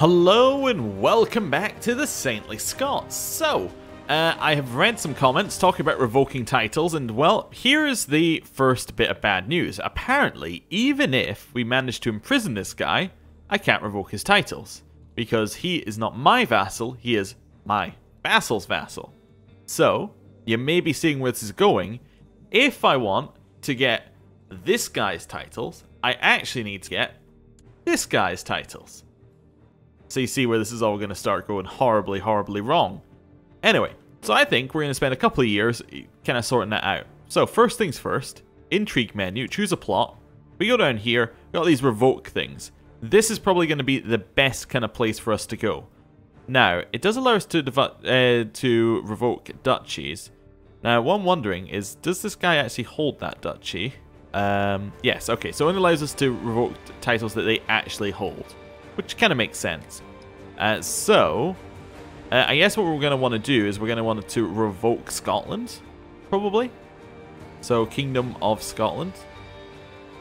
Hello and welcome back to the Saintly Scots. So, I have read some comments talking about revoking titles, and well, here's the first bit of bad news. Apparently, even if we manage to imprison this guy, I can't revoke his titles, because he is not my vassal, he is my vassal's vassal. So, you may be seeing where this is going. If I want to get this guy's titles, I actually need to get this guy's titles. So you see where this is all going to start going horribly, horribly wrong. Anyway, so I think we're going to spend a couple of years kind of sorting that out. So first things first, intrigue menu, choose a plot. We go down here, we got these revoke things. This is probably going to be the best kind of place for us to go. Now, it does allow us to revoke duchies. Now, what I'm wondering is, does this guy actually hold that duchy? Yes, okay, so it allows us to revoke titles that they actually hold, which kind of makes sense. I guess what we're going to want to do is we're going to want to revoke Scotland, probably. So, Kingdom of Scotland.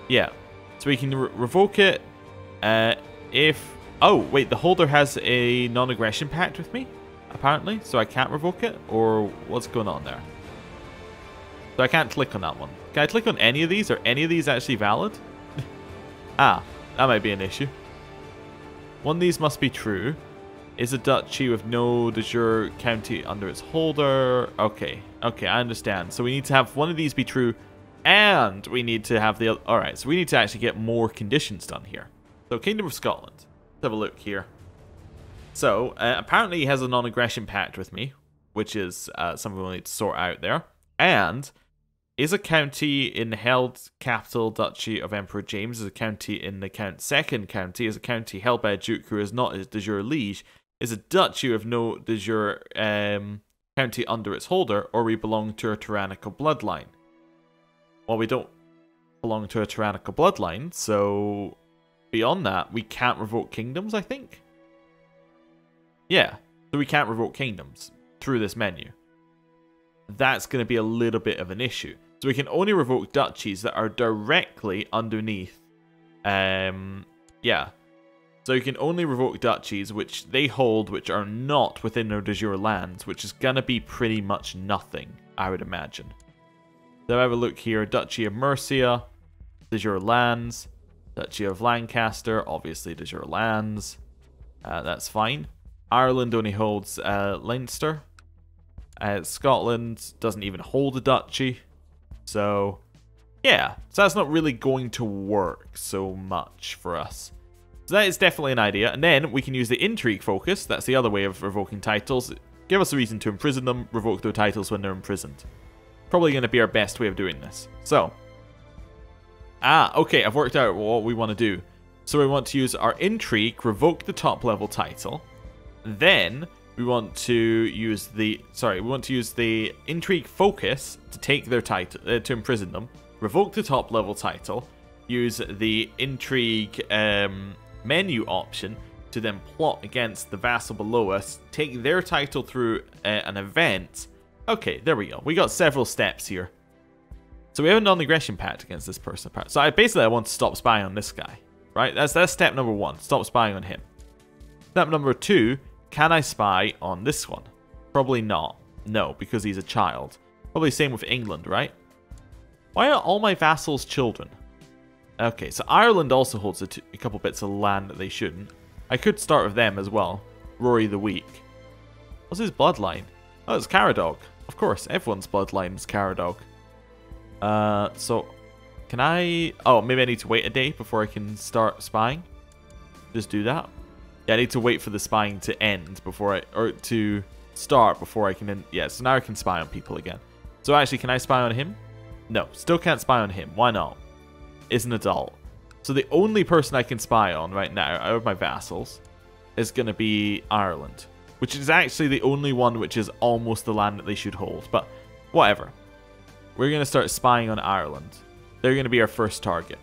Yeah, so we can revoke it if... Oh, wait, the holder has a non-aggression pact with me, apparently, so I can't revoke it? Or what's going on there? So I can't click on that one. Can I click on any of these? Are any of these actually valid? Ah, that might be an issue. One of these must be true. Is a duchy with no de jure county under its holder. Okay, okay, I understand. So we need to have one of these be true, and we need to have the other. Alright, so we need to actually get more conditions done here. So Kingdom of Scotland. Let's have a look here. So, apparently he has a non-aggression pact with me, which is something we'll need to sort out there. And is a county in the held capital duchy of Emperor James, is a county in the second county, is a county held by a duke who is not his de jure liege, is a duchy with no de jure county under its holder, or we belong to a tyrannical bloodline. Well, we don't belong to a tyrannical bloodline, so beyond that, we can't revoke kingdoms, I think? Yeah, so we can't revoke kingdoms through this menu. That's going to be a little bit of an issue. So we can only revoke duchies that are directly underneath. Yeah. So you can only revoke duchies which they hold which are not within their de jure lands, which is going to be pretty much nothing, I would imagine. So have a look here. Duchy of Mercia, de jure lands. Duchy of Lancaster, obviously de jure lands. That's fine. Ireland only holds Leinster. Scotland doesn't even hold a duchy. So, yeah. So that's not really going to work so much for us. So that is definitely an idea. And then we can use the intrigue focus. That's the other way of revoking titles. Give us a reason to imprison them. Revoke their titles when they're imprisoned. Probably going to be our best way of doing this. So, okay. I've worked out what we want to do. So we want to use our intrigue, revoke the top level title. Then we want to use the intrigue focus to take their title, to imprison them. Revoke the top level title. Use the intrigue menu option to then plot against the vassal below us. Take their title through an event. Okay, there we go. We got several steps here. So we have a non-aggression pact against this person. So I want to stop spying on this guy. Right? That's step number one. Stop spying on him. Step number two. Can I spy on this one? Probably not. No, because he's a child. Probably same with England, right? Why are all my vassals children? Okay, so Ireland also holds a couple bits of land that they shouldn't. I could start with them as well. Rory the Weak. What's his bloodline? Oh, it's Caradog. Of course, everyone's bloodline is Caradog. So, can I... Oh, maybe I need to wait a day before I can start spying? Just do that. Yeah, I need to wait for the spying to end before to start before I can... Yeah, so now I can spy on people again. So actually, can I spy on him? No, still can't spy on him. Why not? Is an adult. So the only person I can spy on right now, out of my vassals, is going to be Ireland. Which is actually the only one which is almost the land that they should hold. But whatever. We're going to start spying on Ireland. They're going to be our first target.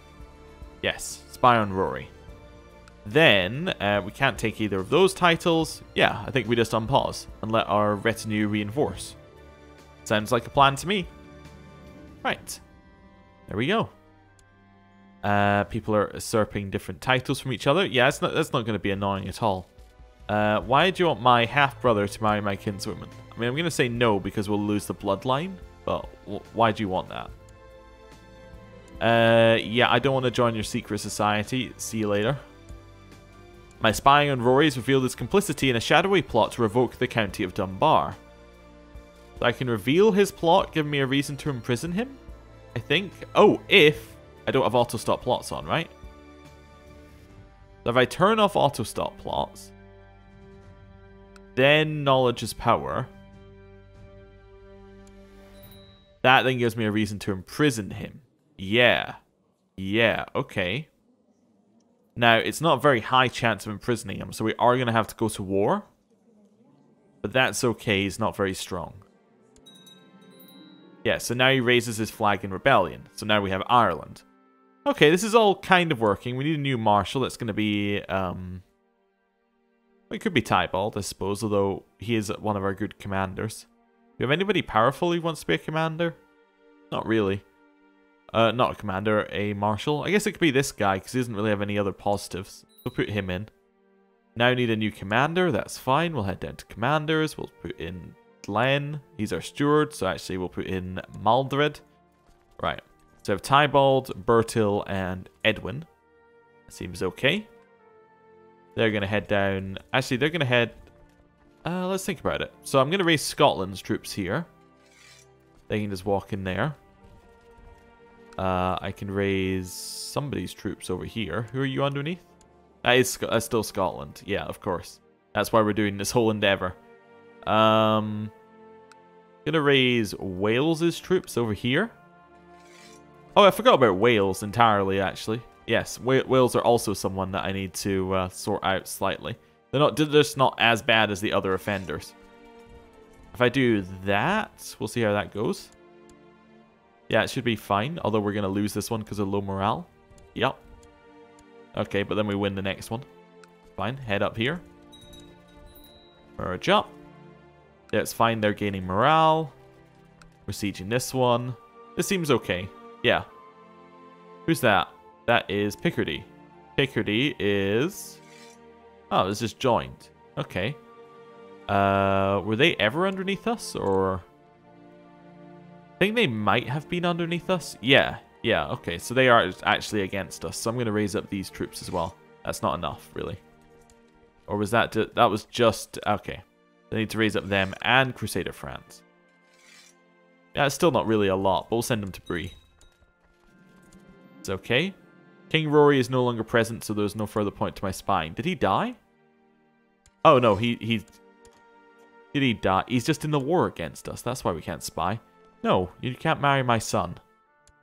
Yes, spy on Rory. Then, we can't take either of those titles. Yeah, I think we just unpause and let our retinue reinforce. Sounds like a plan to me. Right. There we go. People are usurping different titles from each other. Yeah, that's not going to be annoying at all. Why do you want my half-brother to marry my kinswoman? I mean, I'm going to say no because we'll lose the bloodline, but why do you want that? Yeah, I don't want to join your secret society. See you later. My spying on Rory has revealed his complicity in a shadowy plot to revoke the county of Dunbar. So I can reveal his plot, giving me a reason to imprison him, I think. Oh, if I don't have auto-stop plots on, right? So if I turn off auto-stop plots, then knowledge is power. That then gives me a reason to imprison him. Yeah. Yeah, okay. Now, it's not a very high chance of imprisoning him, so we are going to have to go to war. But that's okay, he's not very strong. Yeah, so now he raises his flag in rebellion. So now we have Ireland. Okay, this is all kind of working. We need a new marshal. That's going to be... it could be Tybalt, I suppose, although he is one of our good commanders. Do you have anybody powerful who wants to be a commander? Not really. Not a commander, a marshal. I guess it could be this guy, because he doesn't really have any other positives. We'll put him in. Now need a new commander, that's fine. We'll head down to commanders. We'll put in Glenn. He's our steward, so actually we'll put in Maldred. Right. So we have Tybalt, Bertil, and Edwin. Seems okay. They're going to head down... Actually, they're going to head... let's think about it. So I'm going to raise Scotland's troops here. They can just walk in there. I can raise somebody's troops over here. Who are you underneath? That's still Scotland. Yeah, of course. That's why we're doing this whole endeavor. Gonna raise Wales's troops over here. Oh, I forgot about Wales entirely, actually. Yes, Wales are also someone that I need to sort out slightly. They're just not as bad as the other offenders. If I do that, we'll see how that goes. Yeah, it should be fine, although we're going to lose this one because of low morale. Yep. Okay, but then we win the next one. Fine, head up here. Merge up. Yeah, it's fine, they're gaining morale. We're sieging this one. This seems okay. Yeah. Who's that? That is Picardy. Picardy is... Oh, it's just joined. Okay. Were they ever underneath us, or... I think they might have been underneath us. Yeah, okay. So they are actually against us. So I'm going to raise up these troops as well. That's not enough, really. Or was that... that was just... Okay. I need to raise up them and Crusader France. Yeah, it's still not really a lot, but we'll send them to Brie. It's okay. King Rory is no longer present, so there's no further point to my spying. Did he die? Oh, no, he... Did he die? He's just in the war against us. That's why we can't spy. No, you can't marry my son.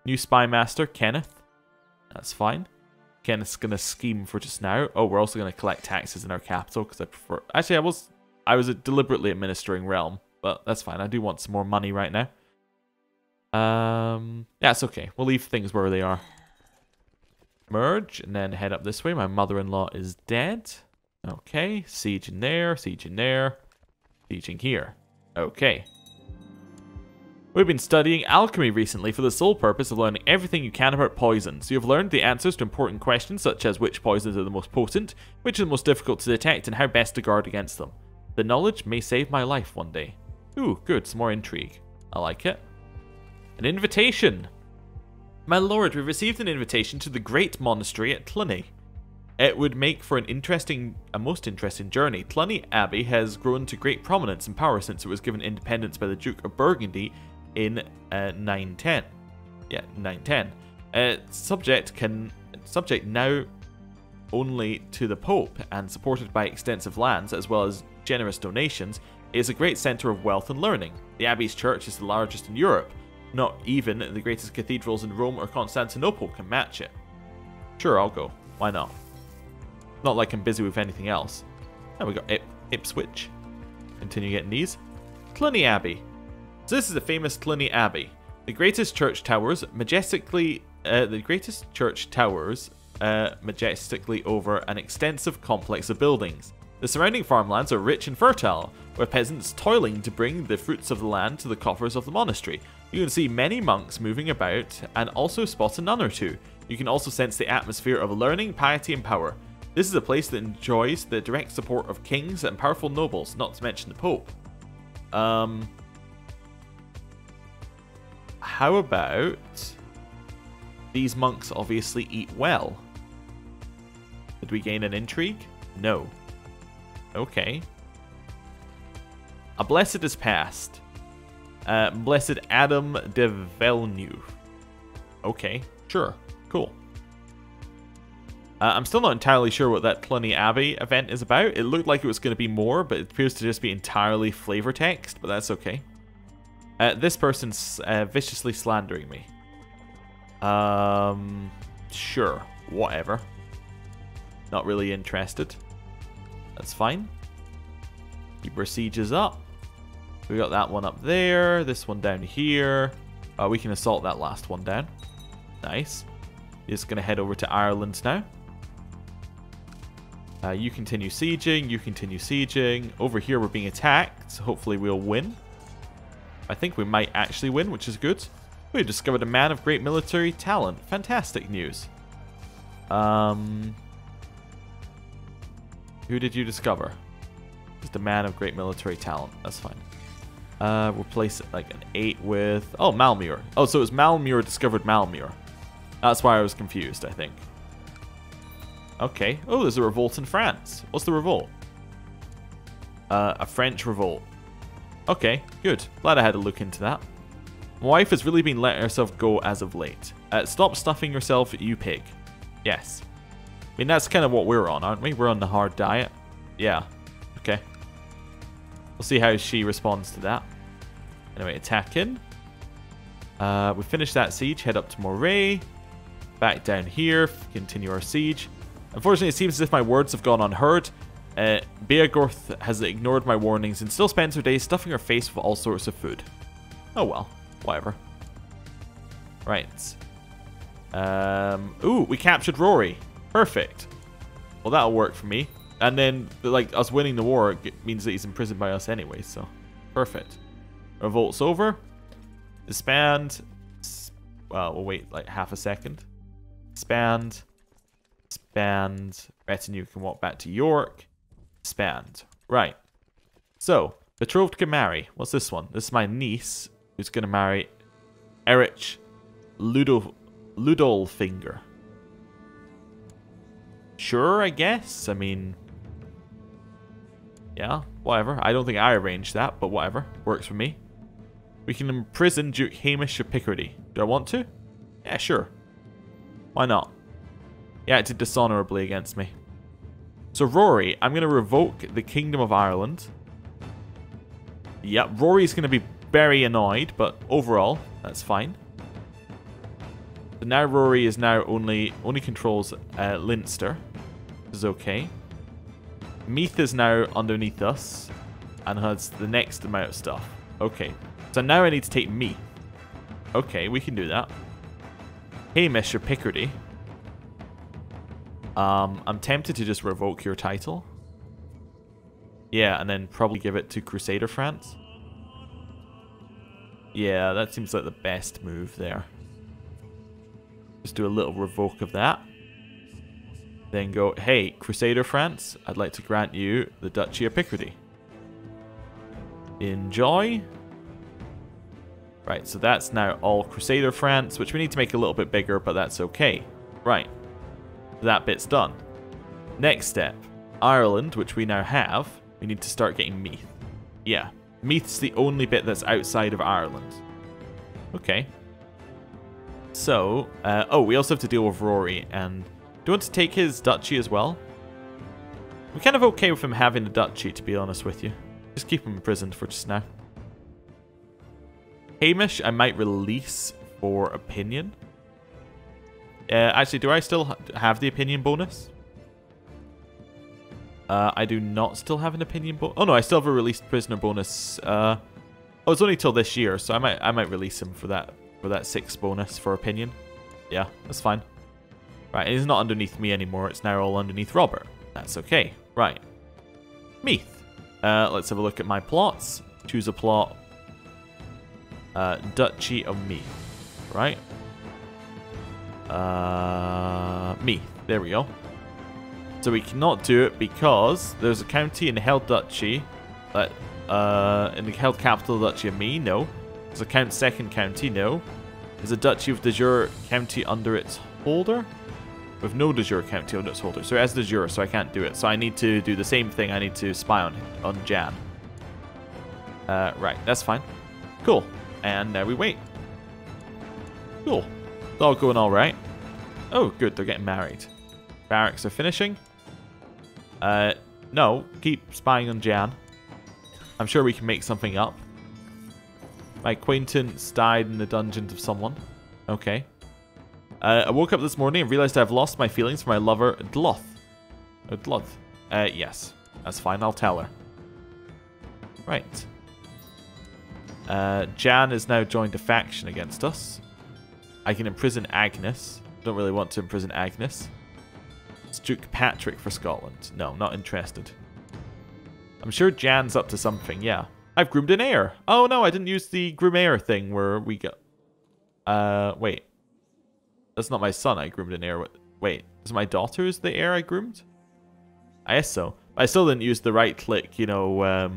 New spy master, Kenneth. That's fine. Kenneth's going to scheme for just now. Oh, we're also going to collect taxes in our capital, because I prefer... Actually, I was deliberately administering realm, but that's fine. I do want some more money right now. Yeah, it's okay. We'll leave things where they are. Merge, and then head up this way. My mother-in-law is dead. Okay, siege in there, siege in there, sieging here. Okay. We've been studying alchemy recently for the sole purpose of learning everything you can about poisons. You have learned the answers to important questions such as which poisons are the most potent, which are the most difficult to detect, and how best to guard against them. The knowledge may save my life one day. Ooh, good, some more intrigue. I like it. An invitation! My lord, we've received an invitation to the great monastery at Cluny. It would make for a most interesting journey. Cluny Abbey has grown to great prominence and power since it was given independence by the Duke of Burgundy in 910. Yeah, 910. Subject now only to the Pope and supported by extensive lands as well as generous donations, is a great centre of wealth and learning. The Abbey's church is the largest in Europe. Not even the greatest cathedrals in Rome or Constantinople can match it. Sure, I'll go. Why not? Not like I'm busy with anything else. Now we got Ipswich. Continue getting these. Cluny Abbey. So this is the famous Cluny Abbey. The greatest church towers majestically over an extensive complex of buildings. The surrounding farmlands are rich and fertile, with peasants toiling to bring the fruits of the land to the coffers of the monastery. You can see many monks moving about and also spot a nun or two. You can also sense the atmosphere of learning, piety, and power. This is a place that enjoys the direct support of kings and powerful nobles, not to mention the Pope. How about... These monks obviously eat well. Did we gain an intrigue? No. Okay. A blessed is passed. Blessed Adam de Villeneuve. Okay, sure. Cool. I'm still not entirely sure what that Cluny Abbey event is about. It looked like it was going to be more, but it appears to just be entirely flavor text, but that's okay. This person's viciously slandering me. Sure. Whatever. Not really interested. That's fine. Keep our sieges up. We got that one up there. This one down here. We can assault that last one down. Nice. Just going to head over to Ireland now. You continue sieging. You continue sieging. Over here we're being attacked. So hopefully we'll win. I think we might actually win, which is good. We discovered a man of great military talent. Fantastic news. Who did you discover? Just a man of great military talent. That's fine. Replace it like an 8 with... Oh, Malmuir. Oh, so it was Malmuir discovered Malmuir. That's why I was confused, I think. Okay. Oh, there's a revolt in France. What's the revolt? A French revolt. Okay, good. Glad I had a look into that. My wife has really been letting herself go as of late. Stop stuffing yourself, you pig. Yes. I mean, that's kind of what we're on, aren't we? We're on the hard diet. Yeah. Okay. We'll see how she responds to that. Anyway, attack in. We finish that siege. Head up to Moray. Back down here. Continue our siege. Unfortunately, it seems as if my words have gone unheard. Beagorth has ignored my warnings and still spends her days stuffing her face with all sorts of food. Oh well. Whatever. Right. Ooh, we captured Rory. Perfect. Well, that'll work for me. And then, like, us winning the war means that he's imprisoned by us anyway, so... Perfect. Revolt's over. Disband. Well, we'll wait, like, half a second. Disband. Disband. Retinue can walk back to York. Disband. Right. So, betrothed can marry. What's this one? This is my niece, who's going to marry Erich Ludolfinger. Sure, I guess. I mean... Yeah, whatever. I don't think I arranged that, but whatever. Works for me. We can imprison Duke Hamish of Picardy. Do I want to? Yeah, sure. Why not? He acted dishonorably against me. So Rory, I'm going to revoke the Kingdom of Ireland. Yep, Rory's going to be very annoyed, but overall, that's fine. So now Rory is now only controls Leinster. This is okay. Meath is now underneath us and has the next amount of stuff. Okay. So now I need to take Meath. Okay, we can do that. Hamish or Picardy. I'm tempted to just revoke your title. Yeah, and then probably give it to Crusader France. Yeah, that seems like the best move there. Just do a little revoke of that. Then go, hey, Crusader France, I'd like to grant you the Duchy of Picardy. Enjoy. Right, so that's now all Crusader France, which we need to make a little bit bigger, but that's okay. Right, that bit's done. Next step, Ireland, which we now have, we need to start getting Meath. Yeah, Meath's the only bit that's outside of Ireland. Okay. So, oh, we also have to deal with Rory, and do you want to take his duchy as well? I'm kind of okay with him having the duchy, to be honest with you. Just keep him imprisoned for just now. Hamish, I might release for opinion. Actually, do I still have the opinion bonus? I do not still have an opinion bonus. Oh no, I still have a released prisoner bonus. Oh, it's only till this year, so I might release him for that 6 bonus for opinion. Yeah, that's fine. Right, he's not underneath me anymore. It's now all underneath Robert. That's okay. Right. Meath. Let's have a look at my plots. Choose a plot. Duchy of Meath. Right. Meath. There we go. So we cannot do it because there's a county in the held duchy, that in the held capital duchy of Meath, no. There's a second county, no. There's a duchy of de jure county under its holder, with no de jure county under its holder. So it has de jure, so I can't do it. So I need to do the same thing. I need to spy on Jan. Right, that's fine. Cool. And now we wait. Cool. It's all going all right. Oh, good. They're getting married. Barracks are finishing. No. Keep spying on Jan. I'm sure we can make something up. My acquaintance died in the dungeons of someone. Okay. I woke up this morning and realized I've lost my feelings for my lover, Dloth. Oh, Dloth. Yes. That's fine. I'll tell her. Right. Jan has now joined a faction against us. I can imprison Agnes. Don't really want to imprison Agnes. It's Duke Patrick for Scotland. No, not interested. I'm sure Jan's up to something, yeah. I've groomed an heir. Oh no, I didn't use the groom heir thing where we got... wait. That's not my son I groomed an heir with. Wait, is my daughter is the heir I groomed? I guess so. I still didn't use the right click, you know,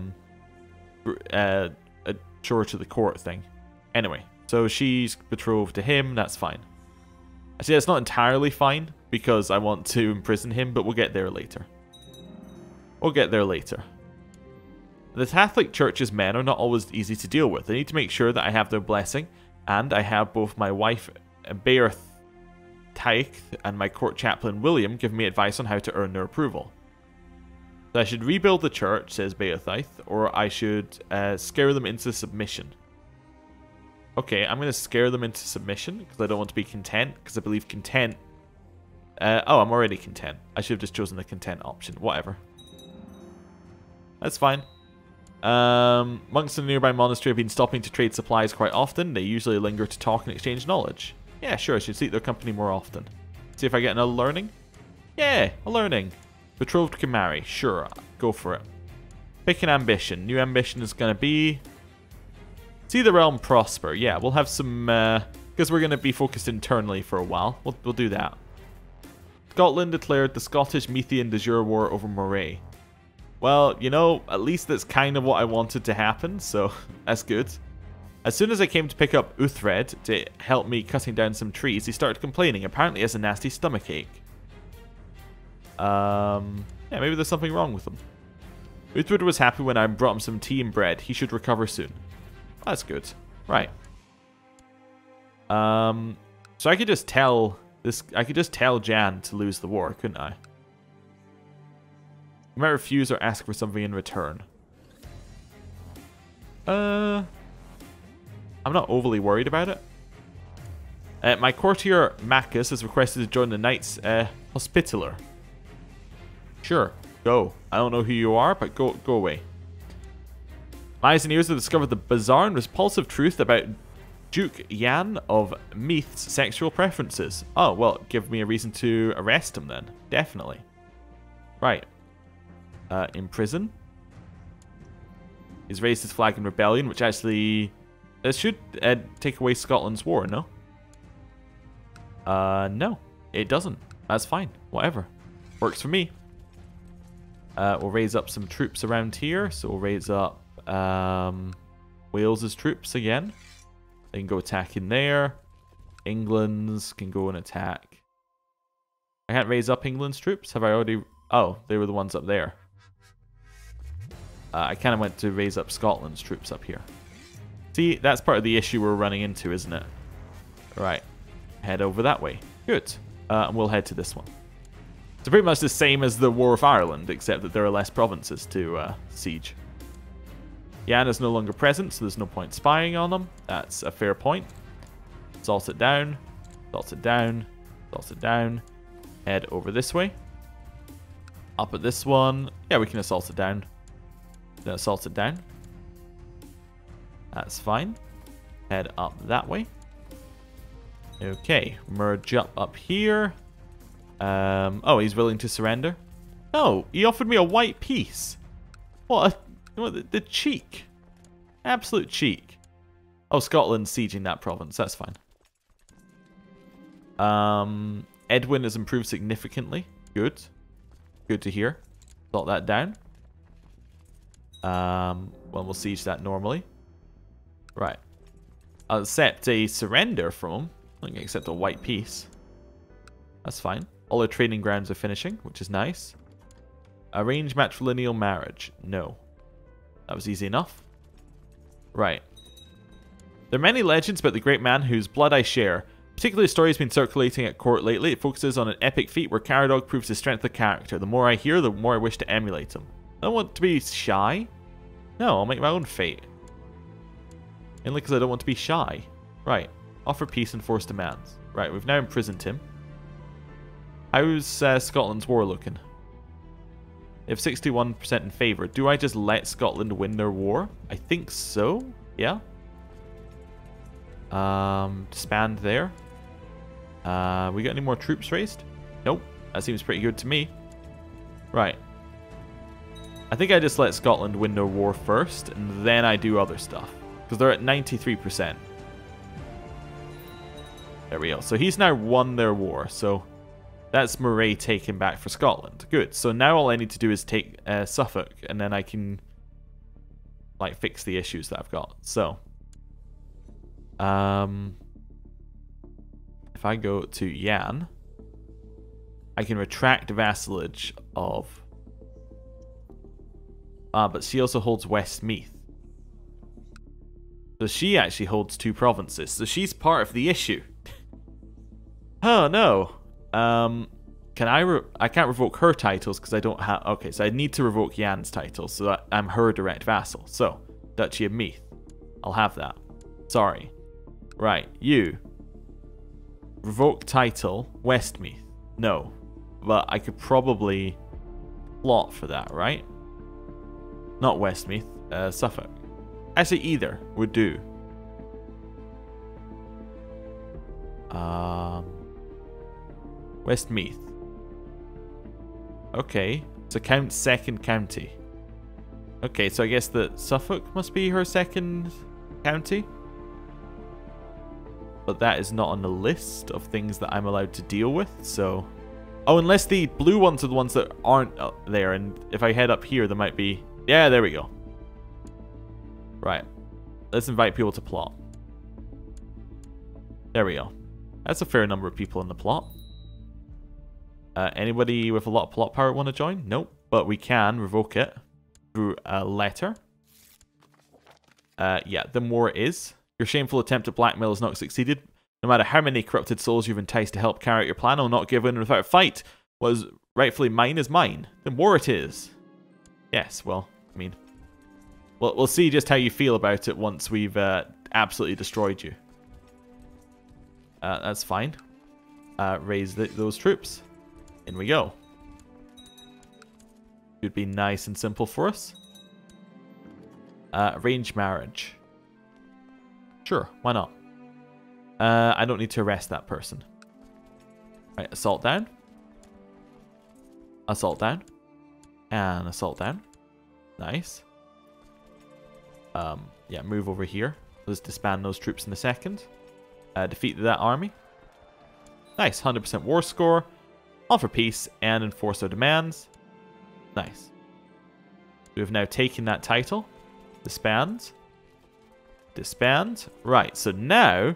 chore to the court thing. Anyway, so she's betrothed to him, that's fine. I see that's not entirely fine, because I want to imprison him, but we'll get there later. We'll get there later. The Catholic Church's men are not always easy to deal with. I need to make sure that I have their blessing, and I have both my wife, Bearth Tyche, and my court chaplain, William, give me advice on how to earn their approval. So I should rebuild the church, says Bearth, or I should scare them into submission. Okay, I'm going to scare them into submission, because I don't want to be content, because I believe content... oh, I'm already content. I should have just chosen the content option. Whatever. That's fine. Monks in the nearby monastery have been stopping to trade supplies quite often. They usually linger to talk and exchange knowledge. Yeah, sure, I should seek their company more often. See if I get another learning. Yeah, a learning. Betrothed can marry. Sure, go for it. Pick an ambition. New ambition is going to be... see the realm prosper. Yeah, we'll have some... because we're going to be focused internally for a while. We'll do that. Scotland declared the Scottish Meathian de jure war over Moray. Well, you know, at least that's kind of what I wanted to happen, so that's good. As soon as I came to pick up Uthred to help me cutting down some trees, he started complaining. Apparently he has a nasty stomachache. Yeah, maybe there's something wrong with him. Uthred was happy when I brought him some tea and bread. He should recover soon. That's good. Right. So I could just tell this. I could just tell Jan to lose the war, couldn't I? I might refuse or ask for something in return. I'm not overly worried about it. My courtier Macus has requested to join the Knights Hospitaller. Sure, go. I don't know who you are, but go away. My eyes and ears have discovered the bizarre and repulsive truth about Duke Jan of Meath's sexual preferences. Oh, well, give me a reason to arrest him then. Definitely. Right. Imprison. He's raised his flag in rebellion, which actually... it should take away Scotland's war, no? No. It doesn't. That's fine. Whatever. Works for me. We'll raise up some troops around here. So we'll raise up Wales's troops again. They can go attack in there. England's can go and attack. I can't raise up England's troops. Have I already... oh, they were the ones up there. I kind of went to raise up Scotland's troops up here. See, that's part of the issue we're running into, isn't it? Right. Head over that way. Good. And we'll head to this one. So pretty much the same as the War of Ireland, except that there are less provinces to siege. Jan is no longer present, so there's no point spying on them. That's a fair point. Salt it down. Salt it down. Salt it down. Head over this way. Up at this one. Yeah, we can assault it down. Then assault it down. That's fine. Head up that way. Okay, merge up here. Oh, he's willing to surrender. No, he offered me a white piece. What the cheek. Absolute cheek. Oh, Scotland's sieging that province. That's fine. Edwin has improved significantly. Good. Good to hear. Salt that down. Well, we'll siege that normally. Right. I'll accept a surrender from him. I can accept a white peace. That's fine. All our training grounds are finishing, which is nice. Arrange matrilineal marriage. No. That was easy enough. Right. There are many legends about the great man whose blood I share. Particularly a story has been circulating at court lately. It focuses on an epic feat where Caradog proves his strength of character. The more I hear, the more I wish to emulate him. I don't want to be shy. No, I'll make my own fate. Mainly because I don't want to be shy. Right. Offer peace and force demands. Right, we've now imprisoned him. How's Scotland's war looking? They have 61% in favour. Do I just let Scotland win their war? I think so. Yeah. Disband there. We got any more troops raised? Nope. That seems pretty good to me. Right. I think I just let Scotland win their war first, and then I do other stuff. Because they're at 93%. There we go. So he's now won their war. So that's Moray taken back for Scotland. Good. So now all I need to do is take Suffolk, and then I can like fix the issues that I've got. So if I go to Yan, I can retract vassalage of... but she also holds West Meath. So she actually holds 2 provinces. So she's part of the issue. Oh no. I can't revoke her titles because I don't have... Okay, so I need to revoke Yan's titles so that I'm her direct vassal. So, Duchy of Meath. I'll have that. Sorry. Right, you. Revoke title, Westmeath. No. But I could probably plot for that, right? Not Westmeath, Suffolk. Actually, either would do. Westmeath. Okay, so count second county. Okay, so I guess that Suffolk must be her second county. But that is not on the list of things that I'm allowed to deal with, so... Oh, unless the blue ones are the ones that aren't there, and if I head up here, there might be... Yeah, there we go. Right. Let's invite people to plot. There we go. That's a fair number of people in the plot. Anybody with a lot of plot power want to join? Nope. But we can revoke it through a letter. Yeah, the more is. Your shameful attempt at blackmail has not succeeded. No matter how many corrupted souls you've enticed to help carry out your plan, I'll not give in without a fight. What is rightfully mine is mine. The more it is. Yes, well, I mean... We'll see just how you feel about it once we've absolutely destroyed you. That's fine. Raise those troops. In we go. Should be nice and simple for us. Arrange marriage. Sure, why not? I don't need to arrest that person. Right, assault down. Assault down. And assault down. Nice. Yeah, move over here. Let's disband those troops in a second. Defeat that army. Nice, 100% war score. Offer peace and enforce our demands. Nice. We have now taken that title. Disband. Disband. Right, so now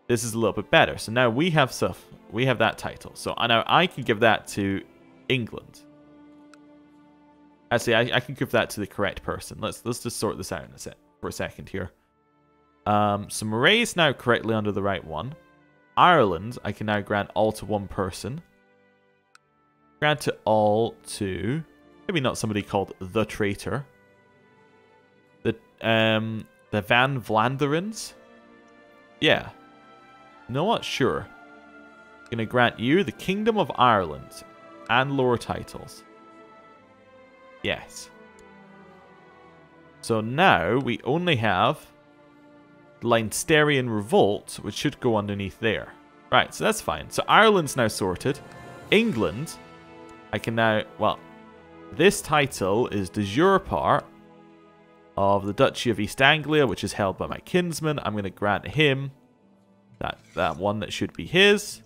this is a little bit better. So now we have stuff. We have that title. So now I can give that to England. Actually, I can give that to the correct person. Let's just sort this out in for a second here. So Moray is now correctly under the right one. Ireland, I can now grant all to one person. Grant it all to... Maybe not somebody called the traitor. The Van Vlanderens? Yeah. You know what? Sure. I'm going to grant you the Kingdom of Ireland and lower titles. Yes. So now we only have the Leincesterian Revolt, which should go underneath there. Right, so that's fine. So Ireland's now sorted. England, I can now... Well, this title is de jure part of the Duchy of East Anglia, which is held by my kinsman. I'm going to grant him that one that should be his.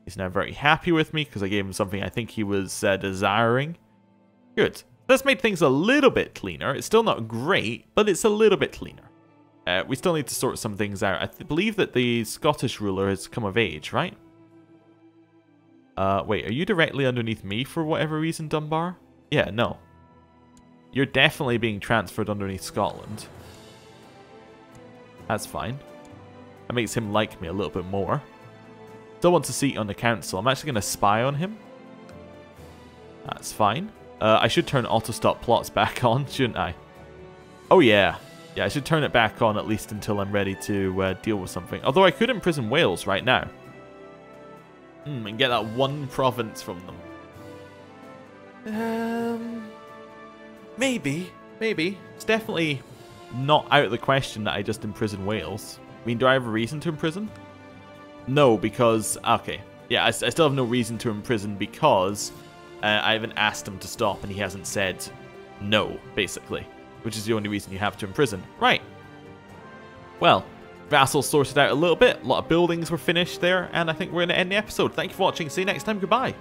He's now very happy with me because I gave him something I think he was desiring. Good. This made things a little bit cleaner. It's still not great, but it's a little bit cleaner. We still need to sort some things out. I believe that the Scottish ruler has come of age, right? Wait, are you directly underneath me for whatever reason, Dunbar? Yeah, no. You're definitely being transferred underneath Scotland. That's fine. That makes him like me a little bit more. Still wants a seat on the council. I'm actually going to spy on him. That's fine. I should turn auto-stop plots back on, shouldn't I? Oh, yeah. Yeah, I should turn it back on at least until I'm ready to deal with something. Although I could imprison Wales right now. And get that one province from them. Maybe. Maybe. It's definitely not out of the question that I just imprison Wales. I mean, do I have a reason to imprison? No, because... Okay. Yeah, I still have no reason to imprison because I haven't asked him to stop and he hasn't said no, basically. Which is the only reason you have to imprison. Right. Well, vassal sorted out a little bit. A lot of buildings were finished there, and I think we're going to end the episode. Thank you for watching. See you next time. Goodbye.